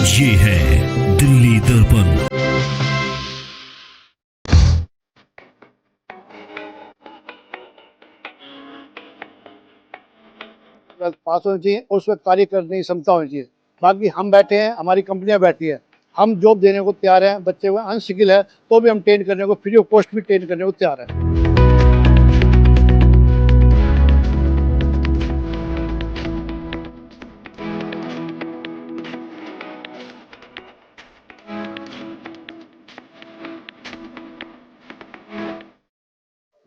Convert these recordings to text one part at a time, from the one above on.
ये है दिल्ली दर्पण। 12 होनी चाहिए और उसमें कार्य करने की क्षमता होनी चाहिए। बाकी हम बैठे हैं, हमारी कंपनियां बैठी है, हम जॉब देने को तैयार हैं। बच्चे को अनस्किल है तो भी हम ट्रेन करने को, फ्री ऑफ कॉस्ट भी ट्रेन करने को तैयार है।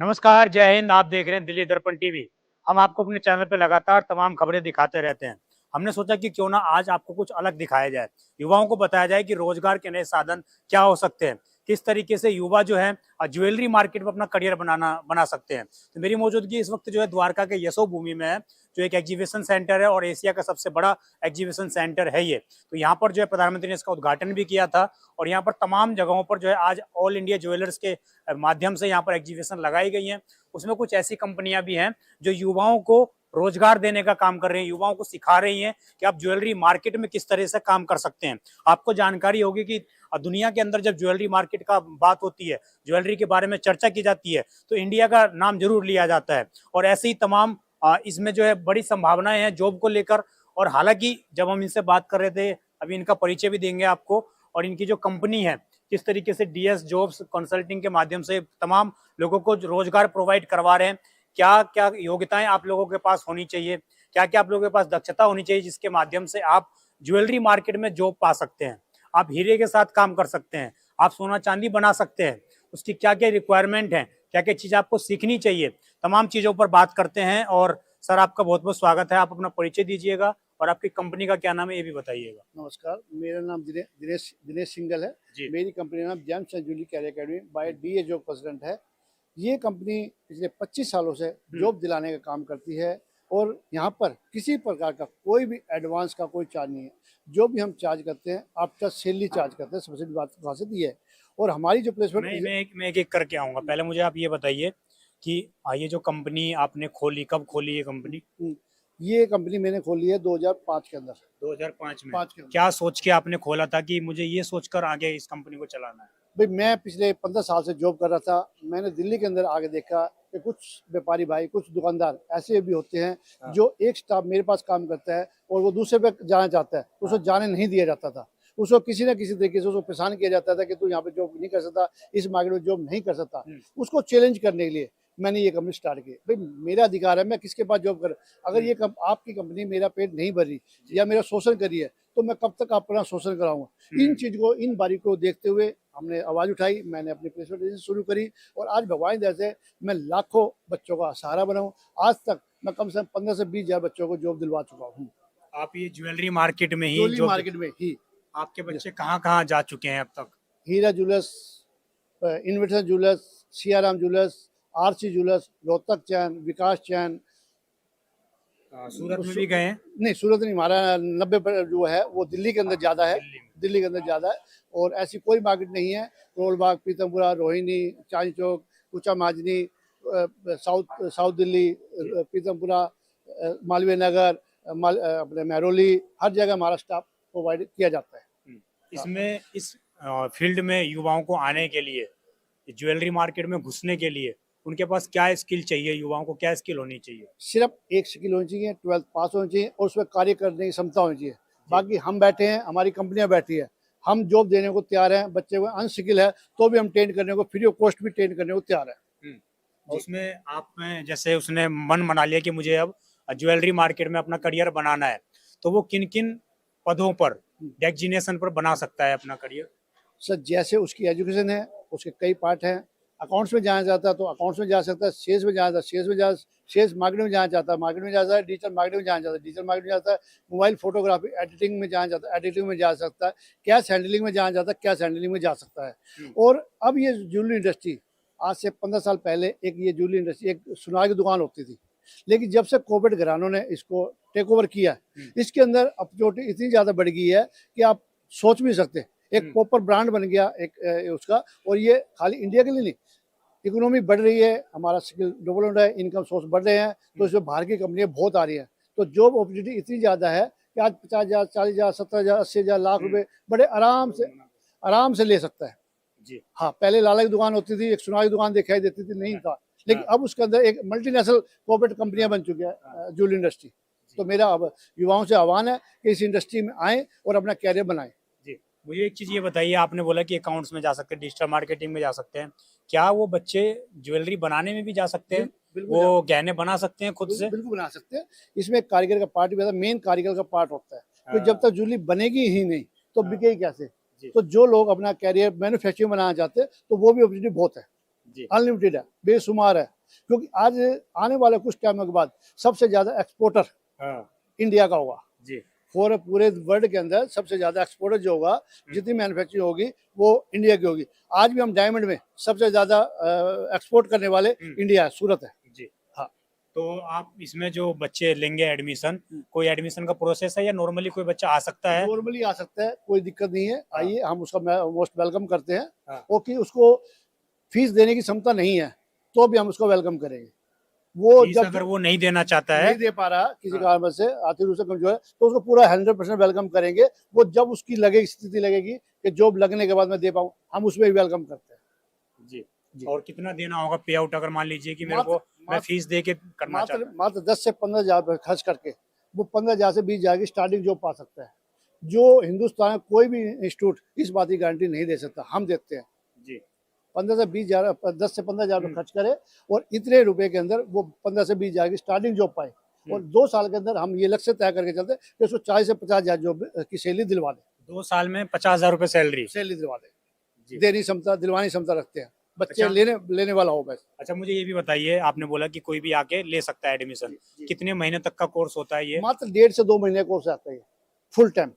नमस्कार, जय हिंद। आप देख रहे हैं दिल्ली दर्पण टीवी। हम आपको अपने चैनल पे लगातार तमाम खबरें दिखाते रहते हैं। हमने सोचा कि क्यों ना आज आपको कुछ अलग दिखाया जाए, युवाओं को बताया जाए कि रोजगार के नए साधन क्या हो सकते हैं, किस तरीके से युवा जो है ज्वेलरी मार्केट में अपना करियर बना सकते हैं। तो मेरी मौजूदगी इस वक्त जो है द्वारका के यशो भूमि में है, जो एक एग्जीबिशन सेंटर है और एशिया का सबसे बड़ा एग्जीबिशन सेंटर है ये। तो यहाँ पर जो है प्रधानमंत्री ने इसका उद्घाटन भी किया था और यहाँ पर तमाम जगहों पर जो है आज ऑल इंडिया ज्वेलर्स के माध्यम से यहाँ पर एग्जीबिशन लगाई गई हैं। उसमें कुछ ऐसी कंपनियां भी हैं जो युवाओं को रोजगार देने का काम कर रही हैं, युवाओं को सिखा रही हैं कि आप ज्वेलरी मार्केट में किस तरह से काम कर सकते हैं। आपको जानकारी होगी कि दुनिया के अंदर जब ज्वेलरी मार्केट का बात होती है, ज्वेलरी के बारे में चर्चा की जाती है, तो इंडिया का नाम जरूर लिया जाता है। और ऐसे ही तमाम इसमें जो है बड़ी संभावनाएं हैं जॉब को लेकर। और हालांकि जब हम इनसे बात कर रहे थे, अभी इनका परिचय भी देंगे आपको, और इनकी जो कंपनी है किस तरीके से डीएस जॉब्स कंसल्टिंग के माध्यम से तमाम लोगों को रोजगार प्रोवाइड करवा रहे हैं। क्या क्या योग्यताएं आप लोगों के पास होनी चाहिए, क्या क्या आप लोगों के पास दक्षता होनी चाहिए जिसके माध्यम से आप ज्वेलरी मार्केट में जॉब पा सकते हैं, आप हीरे के साथ काम कर सकते हैं, आप सोना चांदी बना सकते हैं, उसकी क्या क्या रिक्वायरमेंट है, क्या क्या चीज़ आपको सीखनी चाहिए, तमाम चीज़ों पर बात करते हैं। और सर, आपका बहुत बहुत स्वागत है। आप अपना परिचय दीजिएगा और आपकी कंपनी का क्या नाम है ये भी बताइएगा। नमस्कार, मेरा नाम दिनेश दिनेश सिंगल है। मेरी कंपनी का नाम James and Julie career academy by DA job president है। ये कंपनी पिछले 25 सालों से जॉब दिलाने का काम करती है और यहाँ पर किसी प्रकार का कोई भी एडवांस का कोई चार्ज नहीं है। जो भी हम चार्ज करते हैं आफ्टर सैलरी चार्ज करते हैं। सबसे बड़ी बात खासियत ये है। और हमारी जो प्लेसमेंट मैं एक एक करके आऊँगा। पहले मुझे आप ये बताइए कि ये जो कंपनी आपने खोली, कब खोली ये कंपनी? ये कंपनी मैंने खोली है 2005 के अंदर। 2005 में। 5 के अंदर। क्या सोच के आपने खोला था कि मुझे ये सोचकर आगे इस कंपनी को चलाना है? भाई, मैं पिछले 15 साल से जॉब कर रहा था। मैंने दिल्ली के अंदर आगे देखा कि कुछ व्यापारी भाई, कुछ दुकानदार ऐसे भी होते हैं जो एक स्टाफ मेरे पास काम करता है और वो दूसरे पे जाना चाहता है, उसको जाने नहीं दिया जाता था। उसको किसी न किसी तरीके से उसको परेशान किया जाता था कि तू यहाँ पे जॉब नहीं कर सकता, इस मार्केट में जॉब नहीं कर सकता। उसको चैलेंज करने के लिए मैंने ये कंपनी स्टार्ट की। भाई, मेरा अधिकार है, मैं किसके पास जॉब कर। अगर ये आपकी कंपनी मेरा पेट नहीं भर रही या मेरा शोषण करी है तो मैं कब तक अपना शोषण कराऊंगा। इन चीज को, इन बारीकों को देखते हुए हमने आवाज उठाई, मैंने अपनी प्लेसमेंट एजेंसी शुरू करी और आज भगवान की दया से मैं लाखों बच्चों का सहारा बनाऊं। आज तक मैं कम से कम 15 से 20 हजार बच्चों को जॉब दिलवा चुका हूँ। आप ये ज्वेलरी मार्केट में ही ज्वेलरी मार्केट में ही। आपके बच्चे कहाँ कहाँ जा चुके हैं अब तक? Heera jewellers, investor jewellers, Siyaram jewellers, R C jewellers, Rohtak chain, Vikas chain. Surat में भी गए हैं? नहीं, सूरत नहीं। हमारा 90 जो है वो दिल्ली के अंदर ज़्यादा है। दिल्ली के अंदर ज़्यादा है और ऐसी कोई मार्केट नहीं है। करोलबाग, पीतमपुरा, रोहिणी, चांदी चौक, कुचा माजनी, साउथ दिल्ली, पीतमपुरा, मालवीय नगर, अपने महरौली, हर जगह हमारा स्टाफ प्रोवाइड किया जाता है। इसमें इस फील्ड में युवाओं को आने के लिए, ज्वेलरी मार्केट में घुसने के लिए उनके पास क्या स्किल चाहिए, युवाओं को क्या स्किल होनी चाहिए? सिर्फ एक स्किल होनी चाहिए, 12th पास होनी चाहिए और उसमें कार्य करने की क्षमता होनी चाहिए। बाकी हम बैठे हैं, हमारी कंपनियां बैठी है, हम जॉब देने को तैयार हैं। बच्चे को अनस्किल है तो भी हम ट्रेन करने को, फ्री ऑफ कॉस्ट भी ट्रेन करने को तैयार है। उसमें आपने जैसे उसने मन बना लिया कि मुझे अब ज्वेलरी मार्केट में अपना करियर बनाना है, तो वो किन किन पदों पर, डेजिग्नेशन पर बना सकता है अपना करियर? सर, जैसे उसकी एजुकेशन है, उसके कई पार्ट हैं। अकाउंट्स में जाना चाहता है तो अकाउंट्स में जा सकता है, सेल्स में जाना, सेल्स में जा, सेल्स मार्केट में जाना चाहता है, मार्केट में जा सकता है, डिजिटल मार्केट में जाना चाहता है, डिजिटल मार्केट में जाता है, मोबाइल फोटोग्राफी एडिटिंग में जाना चाहता है, एडिटिंग में जा सकता है, कैश हैंडलिंग में जाना चाहता है, कैश हैंडलिंग में जा सकता है। और अब ये ज्वेलरी इंडस्ट्री, आज से 15 साल पहले एक ये ज्वेलरी इंडस्ट्री, एक सुनार की दुकान होती थी, लेकिन जब से कोविड घरानों ने इसको टेक ओवर किया, इसके अंदर अपॉर्चुनिटी इतनी ज़्यादा बढ़ गई है कि आप सोच भी नहीं सकते। एक प्रॉपर ब्रांड बन गया एक उसका। और ये खाली इंडिया के लिए नहीं, इकोनॉमी बढ़ रही है, हमारा स्किल डेवलपमेंट है, इनकम सोर्स बढ़ रहे हैं, तो इसमें बाहर की कंपनियां बहुत आ रही हैं। तो जॉब अपॉर्चुनिटी इतनी ज़्यादा है कि आज 50,000, 40,000, 70,000, 80,000, लाख रुपए बड़े आराम से ले सकता है। जी हाँ, पहले लाला की दुकान होती थी, एक सुनार की दुकान दिखाई देती थी, नहीं था, लेकिन अब उसके अंदर एक मल्टीनेशनल कॉर्पोरेट कंपनियां बन चुकी है ज्वेलरी इंडस्ट्री। तो मेरा अब युवाओं से आह्वान है कि इस इंडस्ट्री में आएं और अपना कैरियर बनाएं। जी मुझे एक चीज ये बताइए, आपने बोला कि अकाउंट्स में जा सकते हैं, डिजिटल मार्केटिंग में जा सकते हैं, क्या वो बच्चे ज्वेलरी बनाने में भी जा सकते हैं? बिल्कुल वो गहने बना सकते हैं खुद से? बिल्कुल बना सकते हैं। इसमें एक कारीगर का पार्ट भी आता है, मेन कारीगर का पार्ट होता है। तो हाँ। जब तक ज्वेलरी बनेगी ही नहीं तो हाँ। बिकेगी कैसे? जी। तो जो लोग अपना कैरियर मैन्युफैक्चरिंग बनाना चाहते हैं तो वो भी अपॉर्चुनिटी बहुत है, जी अनलिमिटेड है, बेशुमार है। क्योंकि आज आने वाले कुछ टाइम के बाद सबसे ज्यादा एक्सपोर्टर हाँ इंडिया का होगा। जी पूरे वर्ल्ड के अंदर सबसे ज्यादा एक्सपोर्टर जो होगा, जितनी मैन्युफैक्चरिंग होगी वो इंडिया की होगी। आज भी हम डायमंड में सबसे ज्यादा एक्सपोर्ट करने वाले इंडिया है, सूरत है। जी। हाँ। तो आप इसमें जो बच्चे लेंगे एडमिशन, कोई एडमिशन का प्रोसेस है या नॉर्मली कोई बच्चा आ सकता है? नॉर्मली आ सकता है, कोई दिक्कत नहीं है, आइए, हम उसका मोस्ट वेलकम करते हैं। हाँ। और कि उसको फीस देने की क्षमता नहीं है तो भी हम उसको वेलकम करेंगे। वो फीस जब अगर वो नहीं देना चाहता है, नहीं दे पा रहा किसी कारण से, आर्थिक रूप से कमजोर है, तो उसको पूरा 100% वेलकम करेंगे। वो जब उसकी लगेगी, स्थिति लगेगी कि जॉब लगने के बाद मैं दे पाऊँ, हम उसमें भी वेलकम करते हैं। जी। जी। और कितना देना होगा पे आउट, अगर मान लीजिए कि मेरे को मैं मात्र- फीस दे के करना चाहता हूँ? मात्र 10 से 15,000 रुपये खर्च करके वो 15,000 से 20,000 की स्टार्टिंग जॉब पा सकता है, जो हिंदुस्तान में कोई भी इंस्टीट्यूट इस बात की गारंटी नहीं दे सकता, हम देते हैं। जी 15 से 20,000, 10 से 15,000 रुपये खर्च करे और इतने रुपए के अंदर वो 15 से 20,000 की स्टार्टिंग जॉब पाए। और 2 साल के अंदर हम ये लक्ष्य तय करके चलते हैं कि उसको 40 से 50,000 जॉब की सैलरी दिलवा दें। 2 साल में 50,000 रुपए सैलरी? सैलरी दिलवा दें, जी। देने क्षमता, दिलवाने क्षमता रखते हैं। बच्चे अच्छा। लेने वाला हो बस। अच्छा मुझे ये भी बताइए, आपने बोला कि कोई भी आके ले सकता है एडमिशन, कितने महीने तक का कोर्स होता है ये? मात्र 1.5 से 2 महीने कोर्स आता है, फुल टाइम।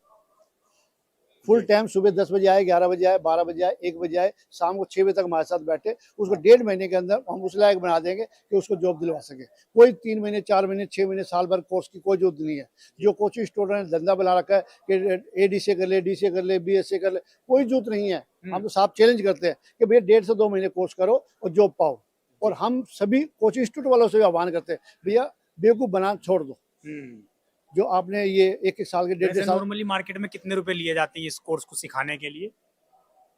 सुबह 10 बजे आए, 11 बजे आए, 12 बजे आए, 1 बजे आए, शाम को 6 बजे तक हमारे साथ बैठे, उसको 1.5 महीने के अंदर हम उस लायक बना देंगे कि उसको जॉब दिलवा सके। कोई 3 महीने, 4 महीने, 6 महीने, साल भर कोर्स की कोई जरूरत नहीं है। जो कोचिंग स्टूडेंट ने धंधा बना रखा है कि ADC कर ले, DCA कर ले, BSc कर ले, कोई जरूरत नहीं है। हम तो साफ चैलेंज करते हैं कि भैया 1.5 से 2 महीने कोर्स करो और जॉब पाओ। और हम सभी कोचिंग इंस्टीट्यूट वालों से भी आह्वान करते हैं, भैया बेवकूफ बना छोड़ दो। जो आपने ये 1 साल के 1.5 साल, नॉर्मली मार्केट में कितने रुपए लिए जाते हैं इस कोर्स को सिखाने के लिए?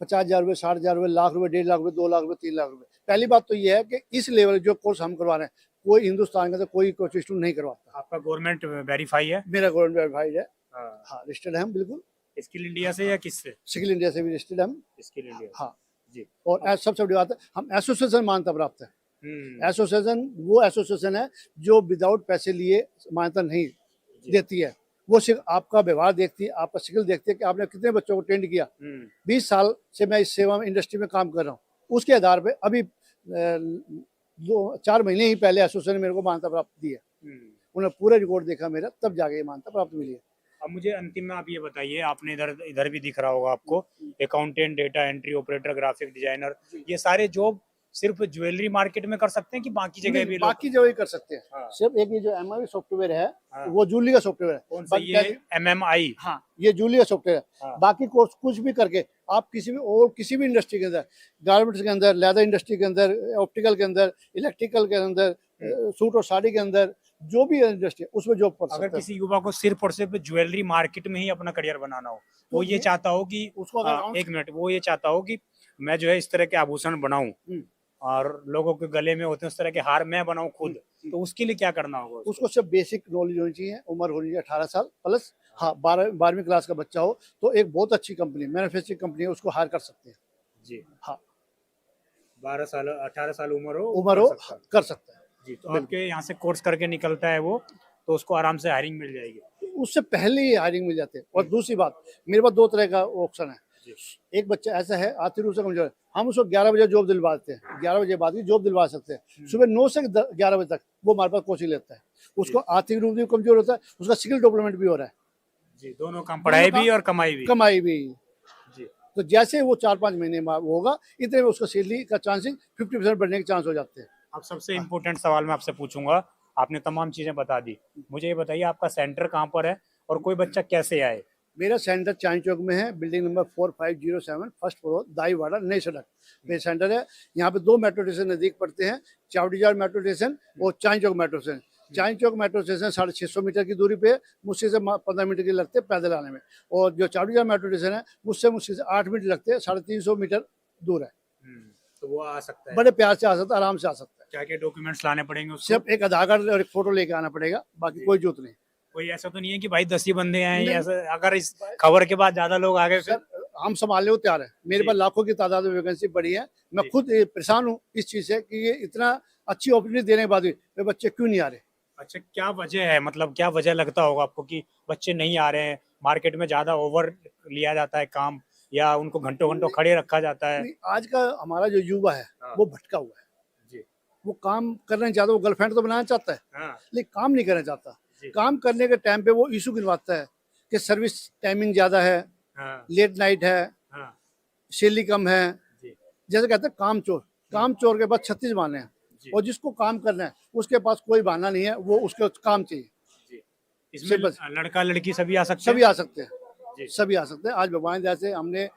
50,000 रुपये, 60,000 रुपये, लाख रुपये, 1.5 लाख रुपये, 2 लाख रुपये, 3 लाख रुपये। पहली बात तो ये है कि इस लेवल जो कोर्स हम करवा रहे हैं, कोई हिंदुस्तान के अंदर कोई कोचिंग इंस्टीट्यूट नहीं करवाता। आपका गवर्नमेंट वेरीफाई है? मेरा गवर्नमेंट वेरीफाइड है। हाँ। हाँ, रजिस्टर्ड है हम, बिल्कुल। स्किल इंडिया से या किससे? सिविल इंडिया से भी रजिस्टर्ड हम। Skill India. हाँ जी। और सबसे बड़ी बात है, हम एसोसिएशन मान्यता प्राप्त है। एसोसिएशन वो एसोसिएशन है जो विदाउट पैसे लिए मान्यता नहीं देती है। वो सिर्फ आपका व्यवहार देखती है, आपका स्किल देखती है कि आपने कितने बच्चों को ट्रेंड किया। 20 साल से मैं इस सेवा में, इंडस्ट्री में काम कर रहा हूँ, उसके आधार पे अभी 4 महीने ही पहले एसोसिएशन ने मेरे को मान्यता प्राप्त दी है। उन्होंने पूरा रिकॉर्ड देखा मेरा, तब जाके ये मान्यता प्राप्त मिली है। अब मुझे अंतिम में आप ये बताइए, आपने इधर भी दिख रहा होगा आपको, accountant, data entry operator, graphic designer, ये सारे जॉब सिर्फ ज्वेलरी मार्केट में कर सकते हैं कि बाकी जगह भी? बाकी जगह भी कर सकते हैं। हाँ। सिर्फ एक ये जो MMI सॉफ्टवेयर है, हाँ। वो जूली का सॉफ्टवेयर है। कौन सा ये MMI? हाँ, ये जूली का सॉफ्टवेयर है। हाँ। बाकी कोर्स कुछ भी करके आप किसी भी इंडस्ट्री के अंदर, गारमेंट्स के अंदर, लेदर इंडस्ट्री के अंदर, ऑप्टिकल के अंदर, इलेक्ट्रिकल के अंदर, सूट और साड़ी के अंदर, जो भी इंडस्ट्री उसमें जॉब कर सकते हैं। अगर किसी युवा को सिर्फ और सिर्फ ज्वेलरी मार्केट में ही अपना करियर बनाना हो, वो ये चाहता हो कि उसको एक मिनट, वो ये चाहता हो कि मैं जो है इस तरह के आभूषण बनाऊं और लोगों के गले में होते हैं उस तरह के हार मैं बनाऊं खुद, तो उसके लिए क्या करना होगा? उसको सिर्फ बेसिक नॉलेज होनी चाहिए, उम्र होनी चाहिए 18 साल प्लस। हाँ, 12वीं क्लास का बच्चा हो तो एक बहुत अच्छी कंपनी, मैन्युफैक्चरिंग कंपनी है, उसको हायर कर सकते हैं। जी हाँ, 12 साल 18 साल उम्र हो कर सकता है। जी। तो आपके यहाँ से कोर्स करके निकलता है वो, तो उसको आराम से हायरिंग मिल जाएगी? उससे पहले ही हायरिंग मिल जाते हैं। और दूसरी बात, मेरे पास 2 तरह का ऑप्शन है। एक बच्चा ऐसा है आर्थिक रूप से कमजोर है, हम उसको 11 बजे जॉब दिलवा देते हैं, 11 बजे बाद की जॉब दिलवा सकते हैं। सुबह 9 से 11 बजे तक वो हमारे पास कोचिंग लेता है। उसको आर्थिक रूप से कमजोर होता है, उसका स्किल डेवलपमेंट भी हो रहा है। जी, दोनों काम, पढ़ाई भी और कमाई भी। जी। तो जैसे वो 4-5 महीने में होगा, इतने में उसका सैलरी का चांसेस 50% बढ़ने के चांस हो जाते हैं। अब सबसे इम्पोर्टेंट सवाल मैं आपसे पूछूंगा, आपने तमाम चीजें बता दी, मुझे ये बताइए आपका सेंटर कहाँ पर है और कोई बच्चा कैसे आए? मेरा सेंटर चांद चौक में है, बिल्डिंग नंबर 4507, फर्स्ट फ्लोर, दाईवाड़ा, नई सड़क मेरा सेंटर है। यहाँ पे 2 मेट्रो स्टेशन नजदीक पड़ते हैं, चावड़ीजार मेट्रो स्टेशन और चांद चौक metro station. Chandni Chowk metro station 650 metre की दूरी पे, मुश्किल से 15 मिनट के लगते हैं पैदल आने में। और जो चावड़ीजा मेट्रो स्टेशन है मुझसे मुश्किल से 8 मिनट लगते हैं, 350 मीटर दूर है। तो वो आ सकता है। बड़े प्यार से आ सकता है, आराम से आ सकता है। क्या क्या डॉक्यूमेंट्स लाने पड़ेंगे उसको? सिर्फ एक आधार कार्ड और एक फोटो लेके आना पड़ेगा, बाकी कोई जरूरत नहीं। कोई ऐसा तो नहीं है कि भाई 10 ही बंदे हैं, नहीं। या ऐसा अगर इस खबर के बाद ज्यादा लोग आ गए फिर? सर हम संभालने को तैयार है, मेरे जी। पास लाखों की तादाद में वैकेंसी पड़ी है। मैं जी। खुद परेशान हूँ इस चीज से कि ये इतना अच्छी अपॉर्चुनिटी देने के बाद भी वे बच्चे क्यों नहीं आ रहे। अच्छा, क्या वजह है, मतलब क्या वजह लगता होगा आपको कि बच्चे नहीं आ रहे हैं? मार्केट में ज्यादा ओवर लिया जाता है काम, या उनको घंटों घंटों खड़े रखा जाता है? नहीं, आज का हमारा जो युवा है हाँ। वो भटका हुआ है। जी। वो काम करना नहीं चाहता, वो गर्लफ्रेंड तो बनाना चाहता है हाँ। लेकिन काम नहीं करना चाहता। जी। काम करने के टाइम पे वो इशू गिनवाता है कि सर्विस टाइमिंग ज्यादा है, हाँ। लेट नाइट है, हाँ। सैलरी कम है। जी। जैसे कहते हैं काम चोर, काम चोर के बाद 36 बहाने हैं। जी। और जिसको काम करना है उसके पास कोई बहाना नहीं है, वो उसके काम चाहिए। जी। इसमें बस। लड़का लड़की सभी आ सकते सभी हैं? आ सकते हैं, जी। सभी आ सकते हैं। आज भगवान दया से हमने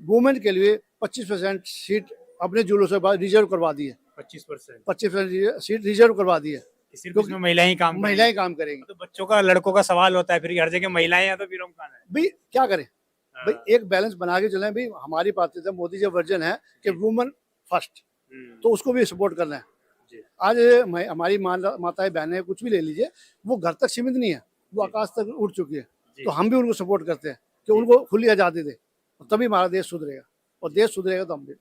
वुमेन के लिए 25% सीट अपने जुलूस के बाद रिजर्व करवा दी है। 25%? 25% सीट रिजर्व करवा दी है, सिर्फ इसमें महिलाएं ही काम महिलाएं काम करेंगी। तो बच्चों का, लड़कों का सवाल होता है फिर हर जगह महिलाएं हैं तो फिर हम कहाँ हैं? भाई क्या करें, हाँ। भाई एक बैलेंस बना के चलें। भाई हमारी प्राथमिकता मोदी जी वर्जन है कि वुमेन फर्स्ट, तो उसको भी सपोर्ट करना है। जी। आज हमारी माताएं बहनें कुछ भी ले लीजिए, वो घर तक सीमित नहीं है, वो आकाश तक उड़ चुकी है। तो हम भी उनको सपोर्ट करते हैं कि उनको खुली आज़ादी दे, तभी हमारा देश सुधरेगा, और देश सुधरेगा तो हम भी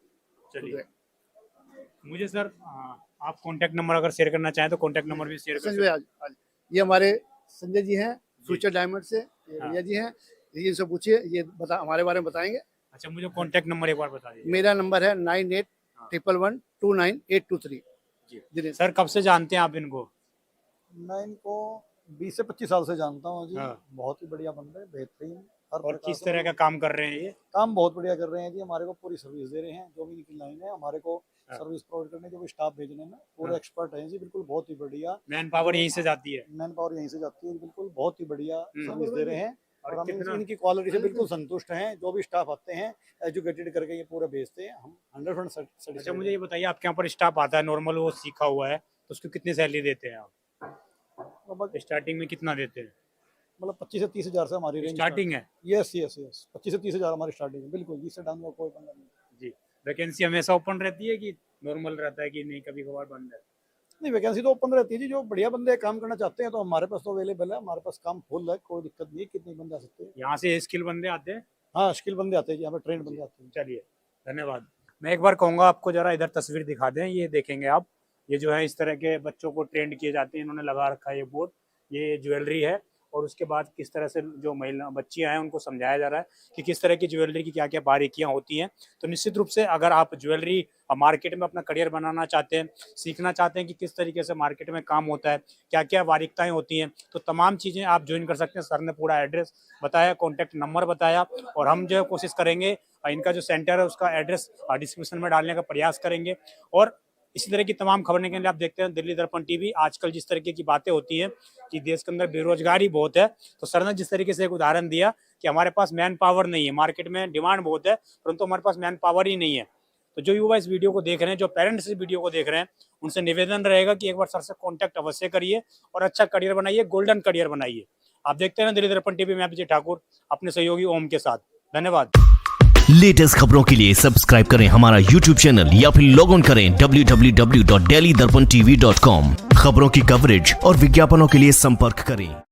चलिए। मुझे सर आप कांटेक्ट नंबर अगर शेयर करना चाहें तो कांटेक्ट नंबर भी शेयर कर संजय सकते आज ये हमारे संजय जी हैं फ्यूचर डायमंड से, ये हाँ। भैया जी हैं, ये इनसे पूछिए, ये हमारे बारे में बताएंगे। अच्छा, मुझे कांटेक्ट नंबर एक बार बता दीजिए। मेरा नंबर है 9811129823। जी। दिनेश। सर कब से जानते हैं आप इनको? मैं इनको 20 से 25 साल से जानता हूँ जी। हाँ। बहुत ही बढ़िया बंदे, बेहतरीन, हर और प्रकार किस से तरह का काम कर रहे हैं ये? काम बहुत बढ़िया कर रहे हैं जी। हमारे को पूरी सर्विस दे रहे हैं, जो भी इनकी लाइन है हमारे को हाँ। सर्विस प्रोवाइड करने, जो भी स्टाफ भेजने में पूरे हाँ। एक्सपर्ट हैं जी। बिल्कुल बहुत ही बढ़िया मैन पावर यहीं से जाती है? मैन पावर यहीं से जाती है, बिल्कुल बहुत ही बढ़िया सर्विस दे रहे हैं। और हम कितना- इनकी क्वालिटी से बिल्कुल संतुष्ट हैं। जो भी स्टाफ आते हैं एजुकेटेड करके ये पूरा भेजते हैं, हम 100% अच्छा, सेटिस्फाइड मुझे ये बताइए, आपके यहाँ पर स्टाफ आता है नॉर्मल, वो सीखा हुआ है, तो उसको कितनी सैलरी देते हैं आप? मतलब स्टार्टिंग में कितना देते हैं? 25 से 30 हज़ार से हमारी रेंज स्टार्टिंग है? यस यस यस 25 से 30 हज़ार हमारी स्टार्टिंग है, बिल्कुल। जिससे डाउन का कोई पंगा नहीं। जी। वैकेंसी हमेशा ओपन रहती है कि नॉर्मल रहता है कि नहीं, कभी कभार बंद है? नहीं, वैकेंसी तो ओपन रहती है जी। जो बढ़िया बंदे काम करना चाहते हैं तो हमारे पास तो अवेलेबल है, हमारे पास काम फुल है, कोई दिक्कत नहीं है। कितने बंदे आ सकते हैं? यहाँ से स्किल बंदे आते हैं? हाँ, स्किल बंदे आते हैं जी, यहाँ पे ट्रेन बंदे आते हैं। चलिए, धन्यवाद। मैं एक बार कहूँगा आपको, जरा इधर तस्वीर दिखा दें, ये देखेंगे आप, ये जो है इस तरह के बच्चों को ट्रेंड किए जाते हैं, इन्होंने लगा रखा है ये बोर्ड, ये ज्वेलरी है। और उसके बाद किस तरह से जो महिला बच्चियां हैं उनको समझाया जा रहा है कि किस तरह की ज्वेलरी की क्या क्या बारीकियां होती हैं। तो निश्चित रूप से अगर आप ज्वेलरी मार्केट में अपना करियर बनाना चाहते हैं, सीखना चाहते हैं कि किस तरीके से मार्केट में काम होता है, क्या क्या बारीकताएं होती हैं, तो तमाम चीज़ें आप ज्वाइन कर सकते हैं। सर ने पूरा एड्रेस बताया, कॉन्टैक्ट नंबर बताया, और हम जो है कोशिश करेंगे इनका जो सेंटर है उसका एड्रेस डिस्क्रिप्शन में डालने का प्रयास करेंगे। और इसी तरह की तमाम खबरें के लिए आप देखते हैं दिल्ली दर्पण टीवी। आजकल जिस तरीके की बातें होती हैं कि देश के अंदर बेरोजगारी बहुत है, तो सर ने जिस तरीके से एक उदाहरण दिया कि हमारे पास मैन पावर नहीं है, मार्केट में डिमांड बहुत है परंतु हमारे पास मैन पावर ही नहीं है। तो जो युवा इस वीडियो को देख रहे हैं, जो पेरेंट्स इस वीडियो को देख रहे हैं, उनसे निवेदन रहेगा कि एक बार सर से कॉन्टैक्ट अवश्य करिए और अच्छा करियर बनाइए, गोल्डन करियर बनाइए। आप देखते हैं दिल्ली दर्पण टीवी में विजय ठाकुर अपने सहयोगी ओम के साथ। धन्यवाद। लेटेस्ट खबरों के लिए सब्सक्राइब करें हमारा YouTube चैनल या फिर लॉग ऑन करें www.delhidarpantv.com। खबरों की कवरेज और विज्ञापनों के लिए संपर्क करें।